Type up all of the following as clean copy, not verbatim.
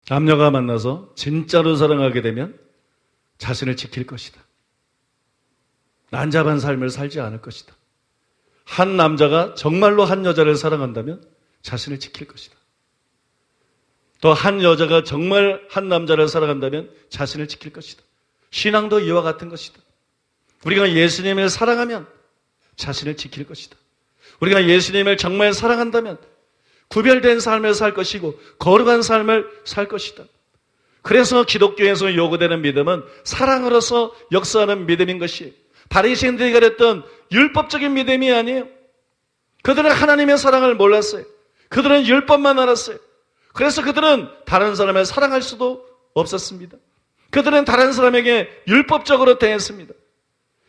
남녀가 만나서 진짜로 사랑하게 되면 자신을 지킬 것이다. 난잡한 삶을 살지 않을 것이다. 한 남자가 정말로 한 여자를 사랑한다면 자신을 지킬 것이다. 또 한 여자가 정말 한 남자를 사랑한다면 자신을 지킬 것이다. 신앙도 이와 같은 것이다. 우리가 예수님을 사랑하면 자신을 지킬 것이다. 우리가 예수님을 정말 사랑한다면 구별된 삶을 살 것이고 거룩한 삶을 살 것이다. 그래서 기독교에서 요구되는 믿음은 사랑으로서 역사하는 믿음인 것이에요. 바리새인들이 가렸던 율법적인 믿음이 아니에요. 그들은 하나님의 사랑을 몰랐어요. 그들은 율법만 알았어요. 그래서 그들은 다른 사람을 사랑할 수도 없었습니다. 그들은 다른 사람에게 율법적으로 대했습니다.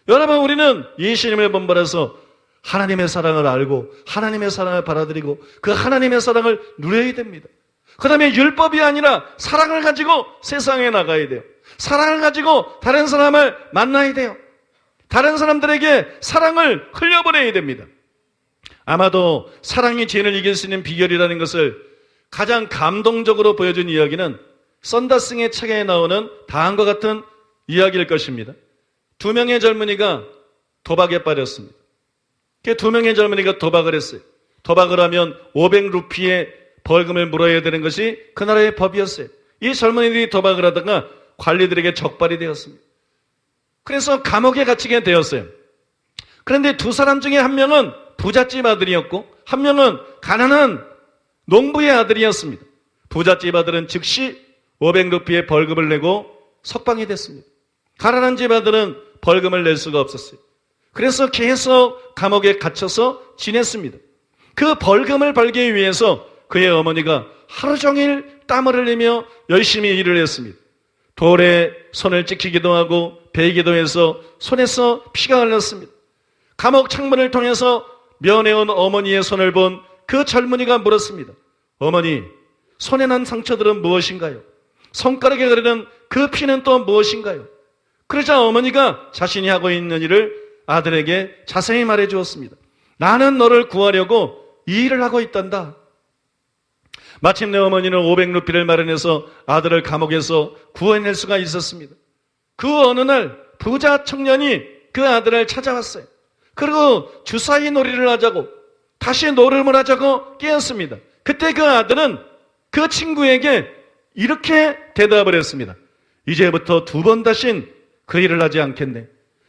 여러분, 우리는 예수님을 본받아서 하나님의 사랑을 알고 하나님의 사랑을 받아들이고 그 하나님의 사랑을 누려야 됩니다. 그 다음에 율법이 아니라 사랑을 가지고 세상에 나가야 돼요. 사랑을 가지고 다른 사람을 만나야 돼요. 다른 사람들에게 사랑을 흘려보내야 됩니다. 아마도 사랑이 죄를 이길 수 있는 비결이라는 것을 가장 감동적으로 보여준 이야기는 썬더싱의 책에 나오는 다음과 같은 이야기일 것입니다. 두 명의 젊은이가 도박에 빠졌습니다. 두 명의 젊은이가 도박을 했어요. 도박을 하면 500루피의 벌금을 물어야 되는 것이 그 나라의 법이었어요. 이 젊은이들이 도박을 하다가 관리들에게 적발이 되었습니다. 그래서 감옥에 갇히게 되었어요. 그런데 두 사람 중에 한 명은 부잣집 아들이었고 한 명은 가난한 농부의 아들이었습니다. 부잣집 아들은 즉시 500루피의 벌금을 내고 석방이 됐습니다. 가난한 집 아들은 벌금을 낼 수가 없었어요. 그래서 계속 감옥에 갇혀서 지냈습니다. 그 벌금을 벌기 위해서 그의 어머니가 하루 종일 땀을 흘리며 열심히 일을 했습니다. 돌에 손을 찍히기도 하고 베기도 해서 손에서 피가 흘렀습니다. 감옥 창문을 통해서 면회온 어머니의 손을 본 그 젊은이가 물었습니다. 어머니, 손에 난 상처들은 무엇인가요? 손가락에 흐르는 그 피는 또 무엇인가요? 그러자 어머니가 자신이 하고 있는 일을 아들에게 자세히 말해 주었습니다. 나는 너를 구하려고 이 일을 하고 있단다. 마침내 어머니는 500루피를 마련해서 아들을 감옥에서 구해낼 수가 있었습니다. 그 어느 날 부자 청년이 그 아들을 찾아왔어요. 그리고 주사위 놀이를 하자고 다시 노름을 하자고 깨었습니다. 그때 그 아들은 그 친구에게 이렇게 대답을 했습니다. 이제부터 두 번 다신 그 일을 하지 않겠네.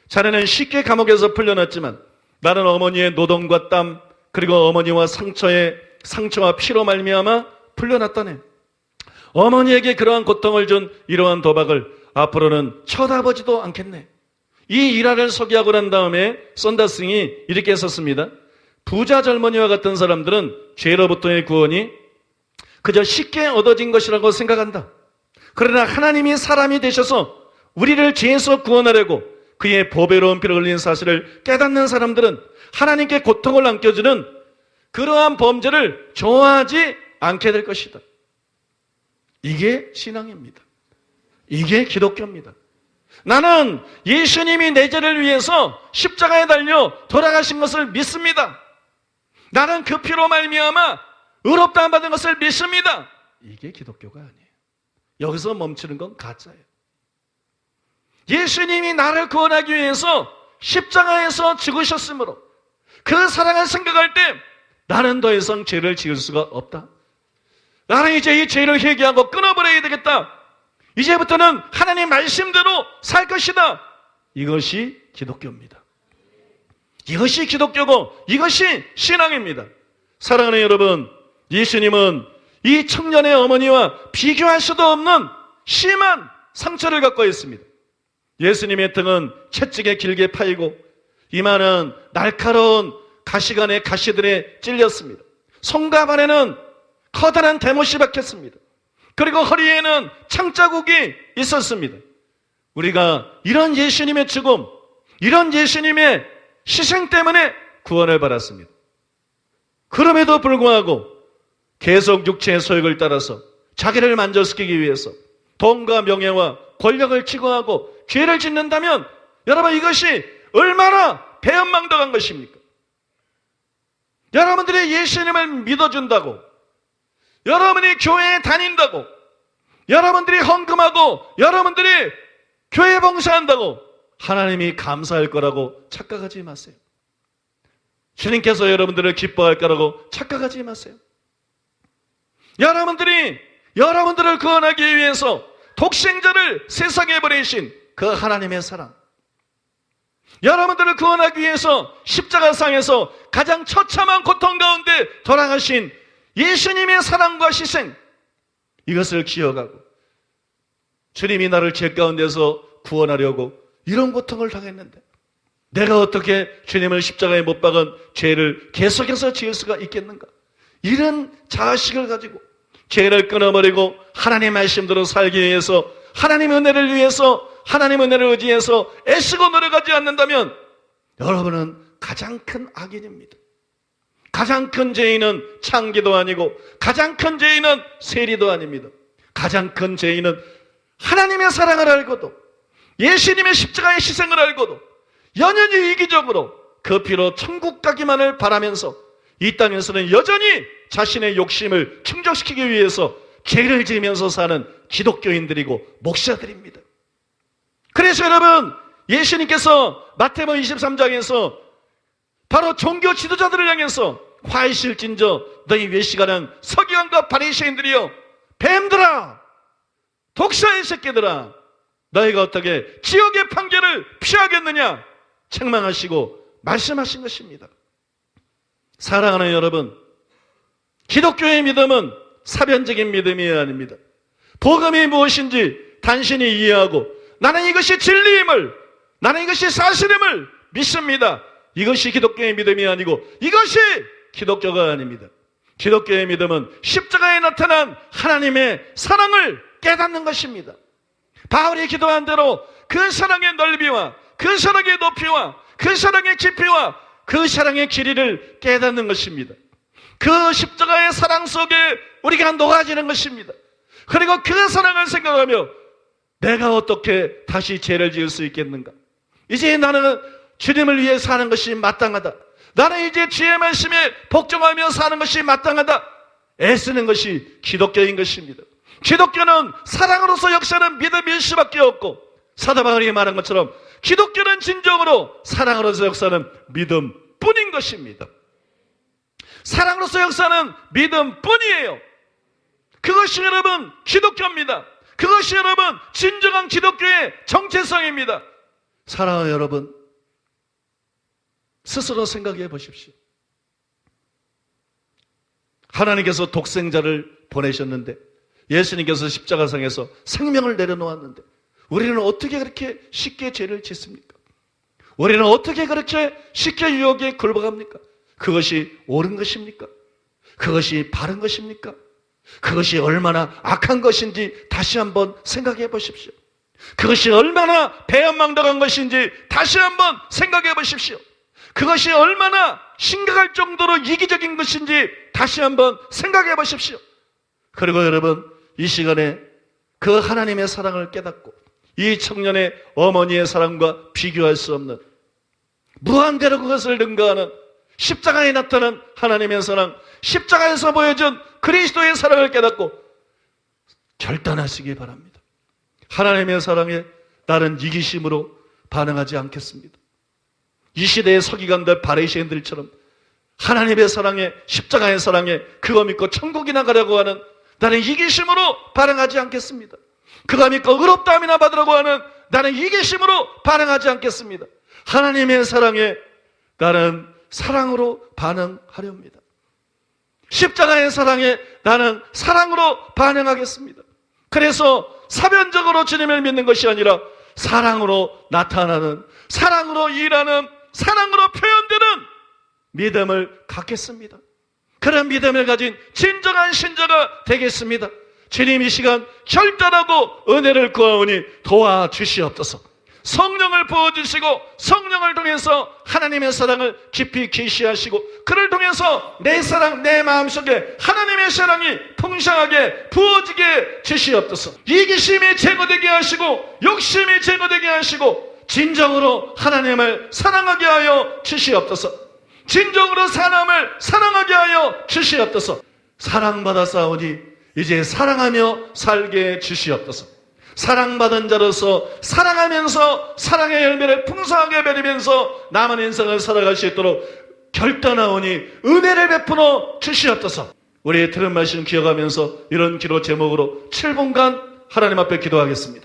자네는 쉽게 감옥에서 풀려났지만 나는 어머니의 노동과 땀 그리고 어머니와 상처와 피로 말미암아 풀려났다네. 어머니에게 그러한 고통을 준 이러한 도박을 앞으로는 쳐다보지도 않겠네. 이 일화를 소개하고 난 다음에 썬더싱이 이렇게 썼습니다. 부자 젊은이와 같은 사람들은 죄로부터의 구원이 그저 쉽게 얻어진 것이라고 생각한다. 그러나 하나님이 사람이 되셔서 우리를 죄에서 구원하려고 그의 보배로운 피를 흘린 사실을 깨닫는 사람들은 하나님께 고통을 안겨주는 그러한 범죄를 좋아하지 않게 될 것이다. 이게 신앙입니다. 이게 기독교입니다. 나는 예수님이 내 죄를 위해서 십자가에 달려 돌아가신 것을 믿습니다. 나는 그 피로 말미암아 의롭다함 받은 것을 믿습니다. 이게 기독교가 아니에요. 여기서 멈추는 건 가짜예요. 예수님이 나를 구원하기 위해서 십자가에서 죽으셨으므로 그 사랑을 생각할 때 나는 더 이상 죄를 지을 수가 없다. 나는 이제 이 죄를 회개하고 끊어버려야 되겠다. 이제부터는 하나님 말씀대로 살 것이다. 이것이 기독교입니다. 이것이 기독교고 이것이 신앙입니다. 사랑하는 여러분, 예수님은 이 청년의 어머니와 비교할 수도 없는 심한 상처를 갖고 있습니다. 예수님의 등은 채찍에 길게 파이고 이마는 날카로운 가시관의 가시들에 찔렸습니다. 손갑 안에는 커다란 대못이 박혔습니다. 그리고 허리에는 창자국이 있었습니다. 우리가 이런 예수님의 죽음, 이런 예수님의 희생 때문에 구원을 받았습니다. 그럼에도 불구하고 계속 육체의 소욕을 따라서 자기를 만족시키기 위해서 돈과 명예와 권력을 추구하고 죄를 짓는다면 여러분 이것이 얼마나 배은망덕한 것입니까? 여러분들이 예수님을 믿어준다고, 여러분이 교회에 다닌다고, 여러분들이 헌금하고 여러분들이 교회 봉사한다고 하나님이 감사할 거라고 착각하지 마세요. 주님께서 여러분들을 기뻐할 거라고 착각하지 마세요. 여러분들이 여러분들을 구원하기 위해서 독생자를 세상에 보내신 그 하나님의 사랑, 여러분들을 구원하기 위해서 십자가상에서 가장 처참한 고통 가운데 돌아가신 예수님의 사랑과 희생, 이것을 기억하고 주님이 나를 죄 가운데서 구원하려고 이런 고통을 당했는데 내가 어떻게 주님을 십자가에 못 박은 죄를 계속해서 지을 수가 있겠는가? 이런 자아식을 가지고 죄를 끊어버리고 하나님의 말씀대로 살기 위해서, 하나님의 은혜를 위해서, 하나님의 은혜를 의지해서 애쓰고 노력하지 않는다면 여러분은 가장 큰 악인입니다. 가장 큰 죄인은 창기도 아니고 가장 큰 죄인은 세리도 아닙니다. 가장 큰 죄인은 하나님의 사랑을 알고도 예수님의 십자가의 희생을 알고도 연연히 이기적으로 그 피로 천국 가기만을 바라면서 이 땅에서는 여전히 자신의 욕심을 충족시키기 위해서 죄를 지으면서 사는 기독교인들이고 목사들입니다. 그래서 여러분, 예수님께서 마태복음 23장에서 바로 종교 지도자들을 향해서 화이실진저 너희 외식하는 서기관과 바리새인들이여, 뱀들아, 독사의 새끼들아, 너희가 어떻게 지옥의 판결을 피하겠느냐 책망하시고 말씀하신 것입니다. 사랑하는 여러분, 기독교의 믿음은 사변적인 믿음이 아닙니다. 복음이 무엇인지 단순히 이해하고 나는 이것이 진리임을, 나는 이것이 사실임을 믿습니다. 이것이 기독교의 믿음이 아니고 이것이 기독교가 아닙니다. 기독교의 믿음은 십자가에 나타난 하나님의 사랑을 깨닫는 것입니다. 바울이 기도한 대로 그 사랑의 넓이와 그 사랑의 높이와 그 사랑의 깊이와 그 사랑의 길이를 깨닫는 것입니다. 그 십자가의 사랑 속에 우리가 녹아지는 것입니다. 그리고 그 사랑을 생각하며 내가 어떻게 다시 죄를 지을 수 있겠는가? 이제 나는 주님을 위해 사는 것이 마땅하다. 나는 이제 주의 말씀에 복종하며 사는 것이 마땅하다. 애쓰는 것이 기독교인 것입니다. 기독교는 사랑으로서 역사는 믿음일 수밖에 없고, 사도 바울이 말한 것처럼 기독교는 진정으로 사랑으로서 역사는 믿음뿐인 것입니다. 사랑으로서 역사는 믿음뿐이에요. 그것이 여러분 기독교입니다. 그것이 여러분 진정한 기독교의 정체성입니다. 사랑하는 여러분, 스스로 생각해 보십시오. 하나님께서 독생자를 보내셨는데, 예수님께서 십자가상에서 생명을 내려놓았는데 우리는 어떻게 그렇게 쉽게 죄를 짓습니까? 우리는 어떻게 그렇게 쉽게 유혹에 굴복합니까? 그것이 옳은 것입니까? 그것이 바른 것입니까? 그것이 얼마나 악한 것인지 다시 한번 생각해 보십시오. 그것이 얼마나 배은망덕한 것인지 다시 한번 생각해 보십시오. 그것이 얼마나 심각할 정도로 이기적인 것인지 다시 한번 생각해 보십시오. 그리고 여러분, 이 시간에 그 하나님의 사랑을 깨닫고 이 청년의 어머니의 사랑과 비교할 수 없는 무한대로 그것을 능가하는 십자가에 나타난 하나님의 사랑, 십자가에서 보여준 그리스도의 사랑을 깨닫고 결단하시기 바랍니다. 하나님의 사랑에 나는 이기심으로 반응하지 않겠습니다. 이 시대의 서기관들, 바리새인들처럼 하나님의 사랑에, 십자가의 사랑에 그거 믿고 천국이나 가려고 하는 나는 이기심으로 반응하지 않겠습니다. 그거 믿고 의롭다함이나 받으려고 하는 나는 이기심으로 반응하지 않겠습니다. 하나님의 사랑에 나는 사랑으로 반응하렵니다. 십자가의 사랑에 나는 사랑으로 반응하겠습니다. 그래서 사변적으로 주님을 믿는 것이 아니라 사랑으로 나타나는, 사랑으로 일하는, 사랑으로 표현되는 믿음을 갖겠습니다. 그런 믿음을 가진 진정한 신자가 되겠습니다. 주님, 이 시간 결단하고 은혜를 구하오니 도와주시옵소서. 성령을 부어주시고 성령을 통해서 하나님의 사랑을 깊이 계시하시고 그를 통해서 내 사랑, 내 마음속에 하나님의 사랑이 풍성하게 부어지게 주시옵소서. 이기심이 제거되게 하시고 욕심이 제거되게 하시고 진정으로 하나님을 사랑하게 하여 주시옵소서. 진정으로 사람을 사랑하게 하여 주시옵소서. 사랑받아 싸우니 이제 사랑하며 살게 주시옵소서. 사랑받은 자로서 사랑하면서 사랑의 열매를 풍성하게 맺으면서 남은 인생을 살아갈 수 있도록 결단하오니 은혜를 베풀어 주시옵소서. 우리의 들은 말씀 기억하면서 이런 기도 제목으로 7분간 하나님 앞에 기도하겠습니다.